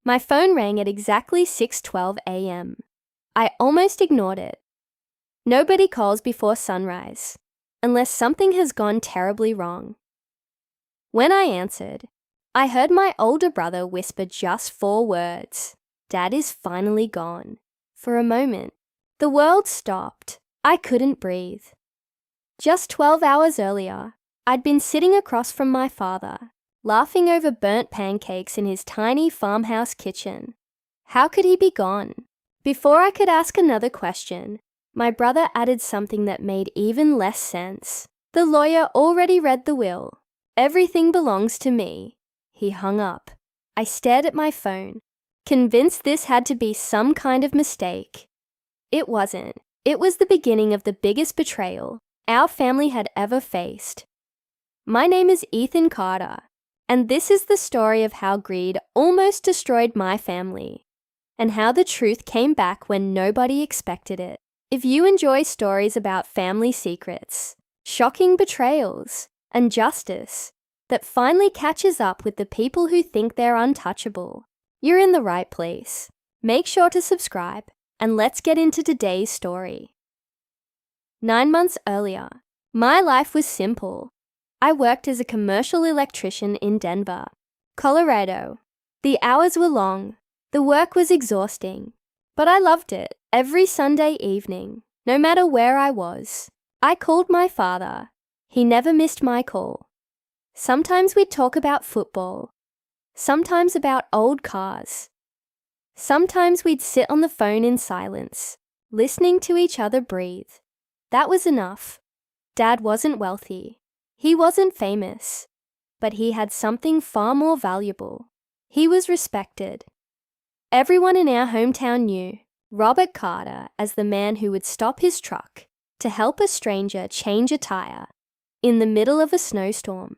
My phone rang at exactly 6:12 a.m. I almost ignored it. Nobody calls before sunrise, unless something has gone terribly wrong. When I answered, I heard my older brother whisper just 4 words. Dad is finally gone. For a moment, the world stopped. I couldn't breathe. Just 12 hours earlier, I'd been sitting across from my father, laughing over burnt pancakes in his tiny farmhouse kitchen. How could he be gone? Before I could ask another question, my brother added something that made even less sense. The lawyer already read the will. Everything belongs to me. He hung up. I stared at my phone, convinced this had to be some kind of mistake. It wasn't. It was the beginning of the biggest betrayal our family had ever faced. My name is Ethan Carter, and this is the story of how greed almost destroyed my family, and how the truth came back when nobody expected it. If you enjoy stories about family secrets, shocking betrayals, and justice that finally catches up with the people who think they're untouchable, you're in the right place. Make sure to subscribe, and let's get into today's story. 9 months earlier, my life was simple. I worked as a commercial electrician in Denver, Colorado. The hours were long, the work was exhausting, but I loved it. Every Sunday evening, no matter where I was, I called my father. He never missed my call. Sometimes we'd talk about football, sometimes about old cars. Sometimes we'd sit on the phone in silence, listening to each other breathe. That was enough. Dad wasn't wealthy. He wasn't famous, but he had something far more valuable. He was respected. Everyone in our hometown knew Robert Carter as the man who would stop his truck to help a stranger change a tire in the middle of a snowstorm.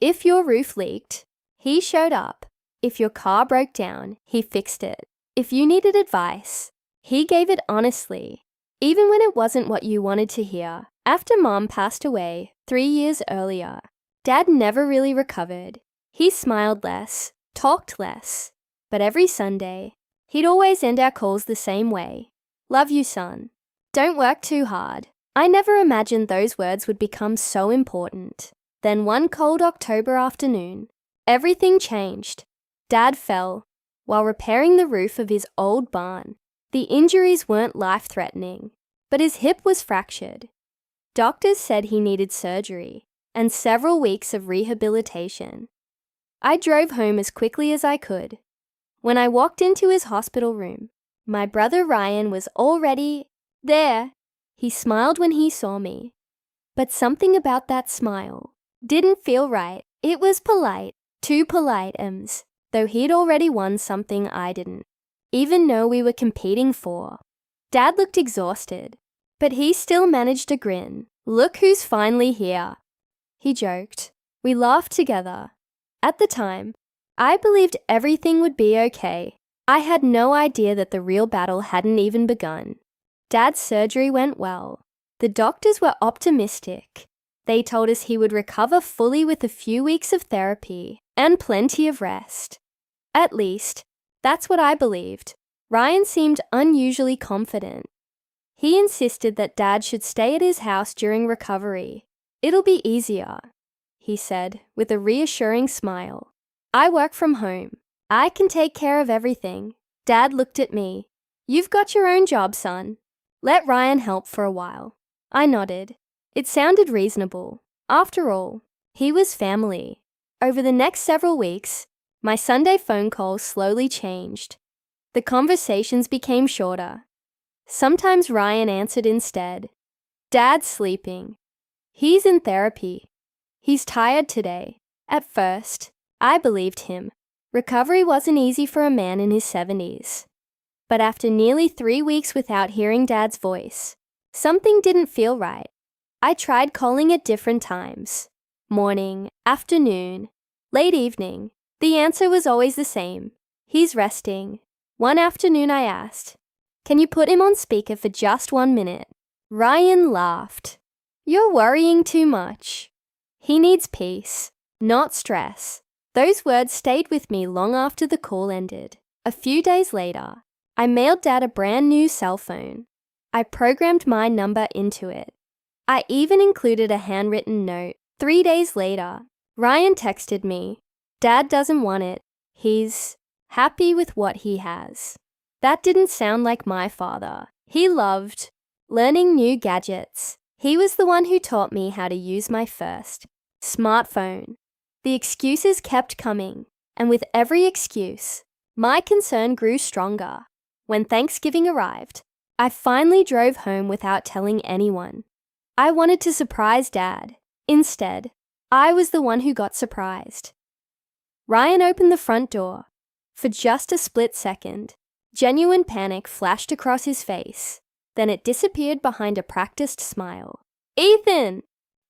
If your roof leaked, he showed up. If your car broke down, he fixed it. If you needed advice, he gave it honestly, even when it wasn't what you wanted to hear. After Mom passed away 3 years earlier, Dad never really recovered. He smiled less, talked less, but every Sunday, he'd always end our calls the same way. Love you, son. Don't work too hard. I never imagined those words would become so important. Then one cold October afternoon, everything changed. Dad fell while repairing the roof of his old barn. The injuries weren't life-threatening, but his hip was fractured. Doctors said he needed surgery and several weeks of rehabilitation. I drove home as quickly as I could. When I walked into his hospital room, my brother Ryan was already there. He smiled when he saw me, but something about that smile didn't feel right. It was polite, too polite, though he'd already won something I didn't even know we were competing for. Dad looked exhausted, but he still managed to grin. Look who's finally here, he joked. We laughed together. At the time, I believed everything would be okay. I had no idea that the real battle hadn't even begun. Dad's surgery went well. The doctors were optimistic. They told us he would recover fully with a few weeks of therapy and plenty of rest. At least, that's what I believed. Ryan seemed unusually confident. He insisted that Dad should stay at his house during recovery. It'll be easier, he said with a reassuring smile. I work from home. I can take care of everything. Dad looked at me. You've got your own job, son. Let Ryan help for a while. I nodded. It sounded reasonable. After all, he was family. Over the next several weeks, my Sunday phone calls slowly changed. The conversations became shorter. Sometimes Ryan answered instead. Dad's sleeping. He's in therapy. He's tired today. At first, I believed him. Recovery wasn't easy for a man in his 70s. But after nearly 3 weeks without hearing Dad's voice, something didn't feel right. I tried calling at different times. Morning, afternoon, late evening. The answer was always the same. He's resting. One afternoon I asked, can you put him on speaker for just 1 minute? Ryan laughed. You're worrying too much. He needs peace, not stress. Those words stayed with me long after the call ended. A few days later, I mailed Dad a brand new cell phone. I programmed my number into it. I even included a handwritten note. 3 days later, Ryan texted me, "Dad doesn't want it. He's happy with what he has." That didn't sound like my father. He loved learning new gadgets. He was the one who taught me how to use my first smartphone. The excuses kept coming, and with every excuse, my concern grew stronger. When Thanksgiving arrived, I finally drove home without telling anyone. I wanted to surprise Dad. Instead, I was the one who got surprised. Ryan opened the front door. For just a split second, genuine panic flashed across his face. Then it disappeared behind a practiced smile. "Ethan!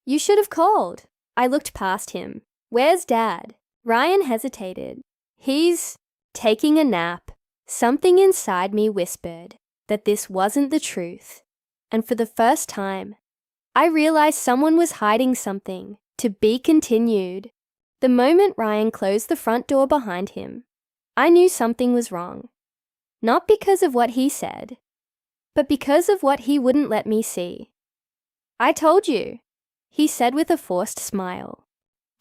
You should have called." I looked past him. "Where's Dad?" Ryan hesitated. "He's taking a nap." Something inside me whispered that this wasn't the truth. And for the first time, I realized someone was hiding something. To be continued. The moment Ryan closed the front door behind him, I knew something was wrong. Not because of what he said, but because of what he wouldn't let me see. "I told you," he said with a forced smile.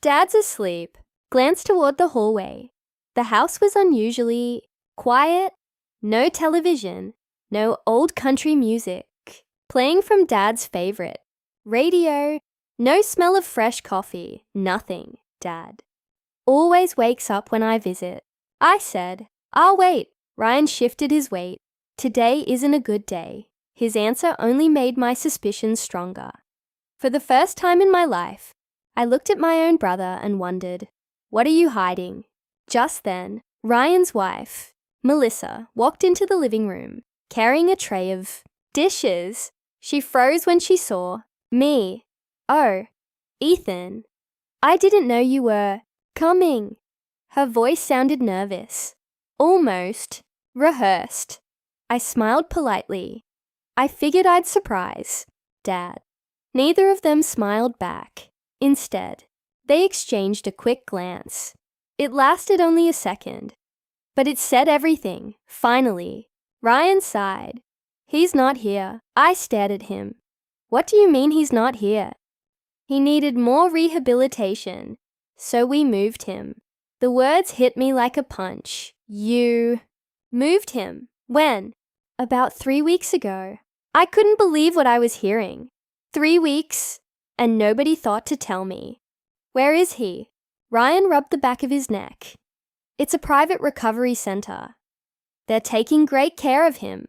"Dad's asleep." Glanced toward the hallway. The house was unusually quiet, no television, no old country music, playing from Dad's favorite radio, no smell of fresh coffee, nothing. Dad always wakes up when I visit. I said, "I'll wait." Ryan shifted his weight. "Today isn't a good day." His answer only made my suspicions stronger. For the first time in my life, I looked at my own brother and wondered, what are you hiding? Just then, Ryan's wife, Melissa, walked into the living room, carrying a tray of dishes. She froze when she saw me. "Oh, Ethan, I didn't know you were coming." Her voice sounded nervous, almost rehearsed. I smiled politely. I figured I'd surprise Dad. Neither of them smiled back. Instead, they exchanged a quick glance. It lasted only a second, but it said everything. Finally, Ryan sighed. "He's not here." I stared at him. "What do you mean he's not here?" "He needed more rehabilitation, so we moved him." The words hit me like a punch. "You moved him? When?" "About 3 weeks ago." I couldn't believe what I was hearing. 3 weeks, and nobody thought to tell me. "Where is he?" Ryan rubbed the back of his neck. "It's a private recovery center. They're taking great care of him."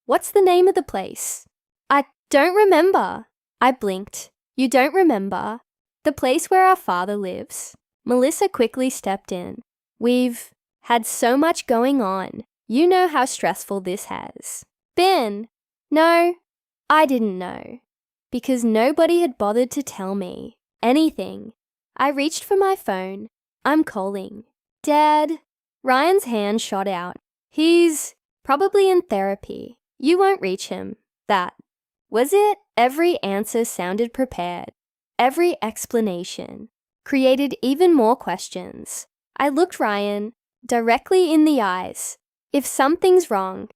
"What's the name of the place?" "I don't remember." I blinked. "You don't remember? The place where our father lives." Melissa quickly stepped in. "We've had so much going on. You know how stressful this has been." No, I didn't know. Because nobody had bothered to tell me anything. I reached for my phone. "I'm calling." "Dad." Ryan's hand shot out. "He's probably in therapy. You won't reach him." That was it. Every answer sounded prepared. Every explanation created even more questions. I looked Ryan directly in the eyes. "If something's wrong,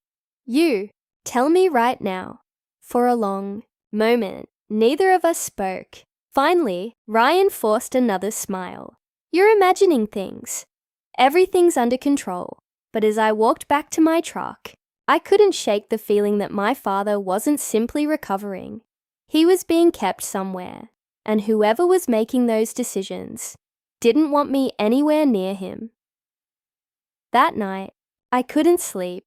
you tell me right now." For a long moment, neither of us spoke. Finally, Ryan forced another smile. "You're imagining things. Everything's under control." But as I walked back to my truck, I couldn't shake the feeling that my father wasn't simply recovering. He was being kept somewhere, and whoever was making those decisions didn't want me anywhere near him. That night, I couldn't sleep.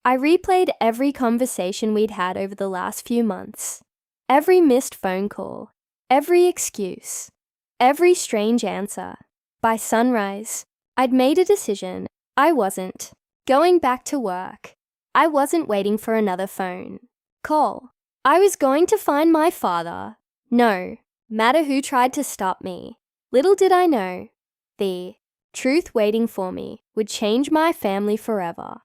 I replayed every conversation we'd had over the last few months, every missed phone call, every excuse, every strange answer. By sunrise, I'd made a decision. I wasn't going back to work. I wasn't waiting for another phone call. I was going to find my father. No matter who tried to stop me. Little did I know, the truth waiting for me would change my family forever.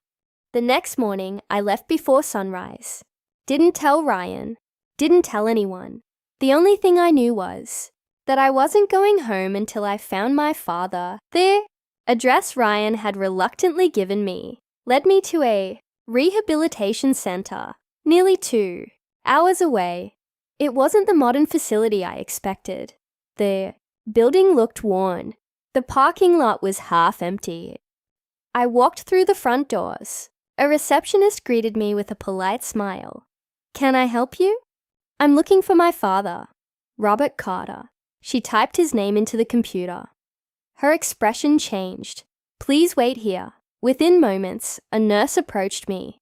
The next morning, I left before sunrise. Didn't tell Ryan. Didn't tell anyone. The only thing I knew was that I wasn't going home until I found my father. There address Ryan had reluctantly given me led me to a rehabilitation center, nearly 2 hours away. It wasn't the modern facility I expected. The building looked worn. The parking lot was half empty. I walked through the front doors. A receptionist greeted me with a polite smile. "Can I help you?" "I'm looking for my father, Robert Carter." She typed his name into the computer. Her expression changed. "Please wait here." Within moments, a nurse approached me.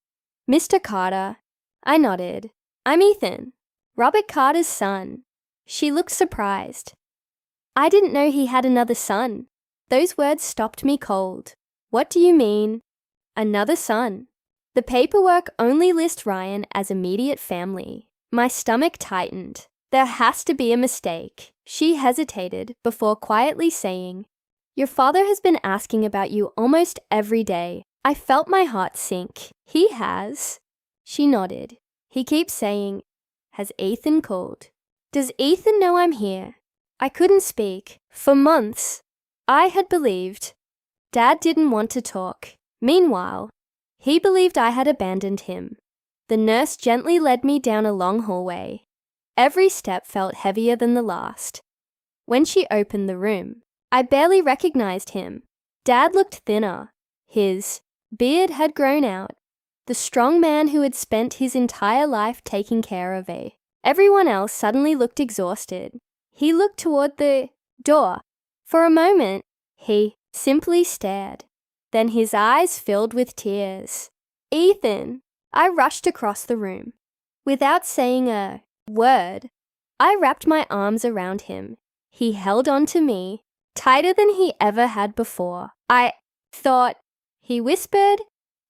"Mr. Carter." I nodded. "I'm Ethan, Robert Carter's son." She looked surprised. I didn't know he had another son. Those words stopped me cold. "What do you mean, another son?" The paperwork only lists Ryan as immediate family. My stomach tightened. There has to be a mistake. She hesitated before quietly saying, "Your father has been asking about you almost every day." I felt my heart sink. "He has?" She nodded. "He keeps saying, 'Has Ethan called?' Does Ethan know I'm here?" I couldn't speak. For months, I had believed Dad didn't want to talk. Meanwhile, he believed I had abandoned him. The nurse gently led me down a long hallway. Every step felt heavier than the last. When she opened the room, I barely recognized him. Dad looked thinner. His beard had grown out. The strong man who had spent his entire life taking care of everyone else suddenly looked exhausted. He looked toward the door. For a moment, he simply stared. Then his eyes filled with tears. "Ethan!" I rushed across the room. Without saying a word, I wrapped my arms around him. He held on to me, tighter than he ever had before. "I thought," he whispered,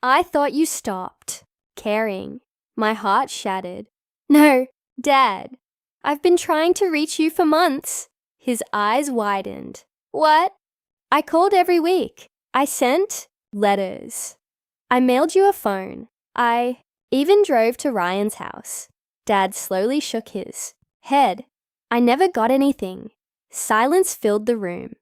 "I thought you stopped caring." My heart shattered. "No, Dad. I've been trying to reach you for months." His eyes widened. "What?" "I called every week. I sent letters. I mailed you a phone. I even drove to Ryan's house." Dad slowly shook his head. "I never got anything." Silence filled the room.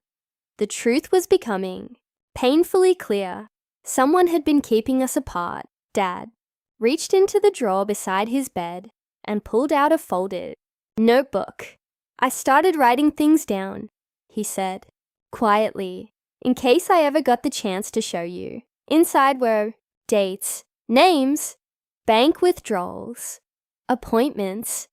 The truth was becoming painfully clear. Someone had been keeping us apart. Dad reached into the drawer beside his bed and pulled out a folded notebook. "I started writing things down," he said, quietly, "in case I ever got the chance to show you." Inside were dates, names, bank withdrawals, appointments,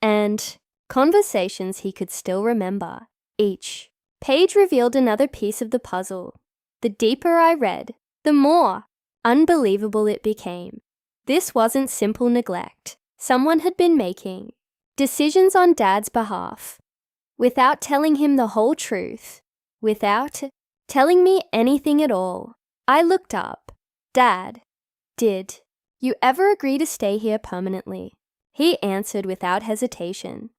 and conversations he could still remember. Each page revealed another piece of the puzzle. The deeper I read, the more unbelievable it became. This wasn't simple neglect. Someone had been making decisions on Dad's behalf, without telling him the whole truth, without telling me anything at all. I looked up. "Dad, did you ever agree to stay here permanently?" He answered without hesitation.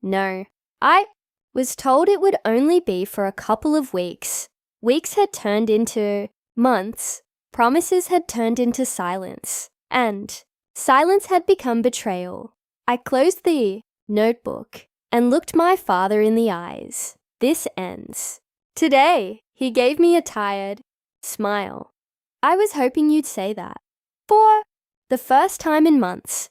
"No. I was told it would only be for a couple of weeks." Weeks had turned into months. Promises had turned into silence. And silence had become betrayal. I closed the notebook and looked my father in the eyes. "This ends today." He gave me a tired smile. "I was hoping you'd say that." For the first time in months,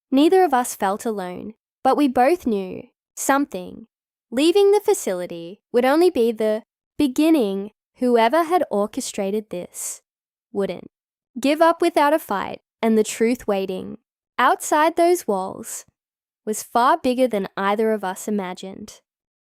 neither of us felt alone, but we both knew something. Leaving the facility would only be the beginning. Whoever had orchestrated this wouldn't give up without a fight, and the truth waiting outside those walls was far bigger than either of us imagined.